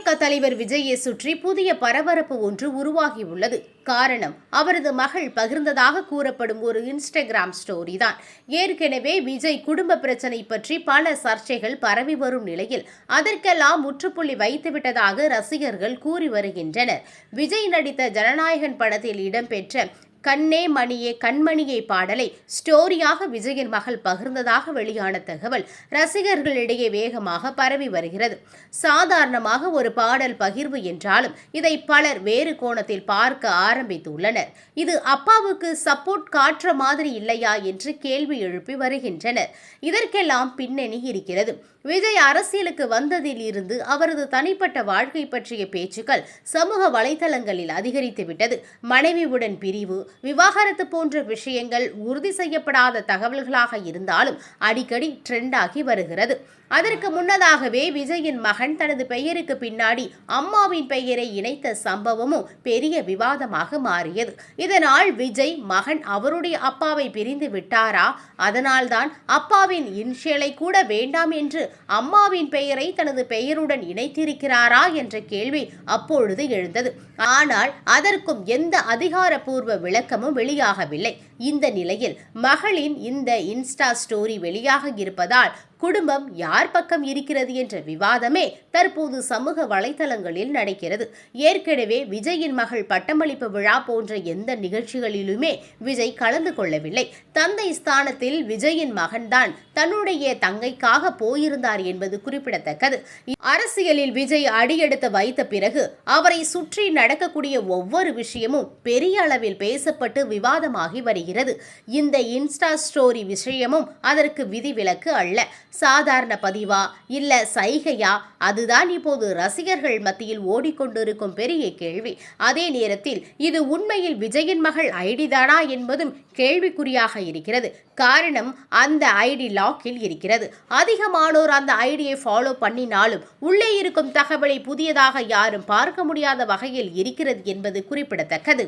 தாவேக தலைவர் விஜயை சுற்றி புதிய பரபரப்பு ஒன்று உருவாகியுள்ளது. காரணம், அவரது மகள் பகிர்ந்ததாக கூறப்படும் ஒரு இன்ஸ்டாகிராம் ஸ்டோரி தான். ஏற்கனவே விஜய் குடும்ப பிரச்சனை பற்றி பல சர்ச்சைகள் பரவி வரும் நிலையில் அதற்கெல்லாம் முற்றுப்புள்ளி வைத்துவிட்டதாக ரசிகர்கள் கூறி வருகின்றனர். விஜய் நடித்த ஜனநாயகன் படத்தில் இடம்பெற்ற கண்ணே மணியே கண்மணியே பாடலை ஸ்டோரியாக விஜயின் மகள் பகிர்ந்ததாக வெளியான தகவல் ரசிகர்களிடையே வேகமாக பரவி வருகிறது. சாதாரணமாக ஒரு பாடல் பகிர்வு என்றாலும் இதை பலர் வேறு கோணத்தில் பார்க்க ஆரம்பித்துள்ளனர். இது அப்பாவுக்கு சப்போர்ட் காட்டுற மாதிரி இல்லையா என்று கேள்வி எழுப்பி வருகின்றனர். இதற்கெல்லாம் பின்னணி இருக்கிறது. விஜய் அரசியலுக்கு வந்ததில் இருந்து அவரது தனிப்பட்ட வாழ்க்கை பற்றிய பேச்சுக்கள் சமூக வலைதளங்களில் அதிகரித்துவிட்டது. மனைவியுடன் பிரிவு, விவாகரத்து போன்ற விஷயங்கள் உறுதி செய்யப்படாத தகவல்களாக இருந்தாலும் அடிக்கடி ட்ரெண்ட் ஆகி வருகிறது. அதற்கு முன்னதாகவே விஜயின் மகன் தனது பெயருக்கு பின்னாடி அம்மாவின் பெயரை இணைத்த சம்பவமும் பெரிய விவாதமாக மாறியது. இதனால் விஜய் மகன் அவருடைய அப்பாவை பிரிந்து விட்டாரா, அதனால்தான் அப்பாவின் இன்ஷியலை கூட வேண்டாம் என்று அம்மாவின் பெயரை தனது பெயருடன் இணைத்திருக்கிறாரா என்ற கேள்வி அப்பொழுது எழுந்தது. ஆனால் அதற்கும் எந்த அதிகாரப்பூர்வ விளக்கமும் வெளியாகவில்லை. இந்த நிலையில் மகளின் இந்த இன்ஸ்டா ஸ்டோரி வெளியாக இருப்பதால் குடும்பம் யார் பக்கம் இருக்கிறது என்ற விவாதமே தற்போது சமூக வலைதளங்களில் நடக்கிறது. ஏற்கனவே விஜயின் மகள் பட்டமளிப்பு விழா போன்ற எந்த நிகழ்ச்சிகளிலுமே விஜய் கலந்து கொள்ளவில்லை. தந்தை ஸ்தானத்தில் விஜயின் மகன்தான் தன்னுடைய தங்கைக்காக போயிருந்தார் என்பது குறிப்பிடத்தக்கது. அரசியலில் விஜய் அடியெடுத்து வைத்த பிறகு அவரை சுற்றி நடக்கக்கூடிய ஒவ்வொரு விஷயமும் பெரிய அளவில் பேசப்பட்டு விவாதமாகி வருகிறது. இந்த இன்ஸ்டா ஸ்டோரி விஷயமும் அதற்கு விதிவிலக்கு அல்ல. சாதாரண பதிவா இல்ல சைகையா, அதுதான் இப்போது ரசிகர்கள் மத்தியில் ஓடிக்கொண்டிருக்கும் பெரிய கேள்வி. அதே நேரத்தில் இது உண்மையில் விஜயின் மகள் ஐடிதானா என்பதும் கேள்விக்குறியாக இருக்கிறது. காரணம், அந்த ஐடி லாக்கில் இருக்கிறது. அதிகமானோர் அந்த ஐடியை ஃபாலோ பண்ணினாலும் உள்ளே இருக்கும் தகவலை புதியதாக யாரும் பார்க்க முடியாத வகையில் இருக்கிறது என்பது குறிப்பிடத்தக்கது.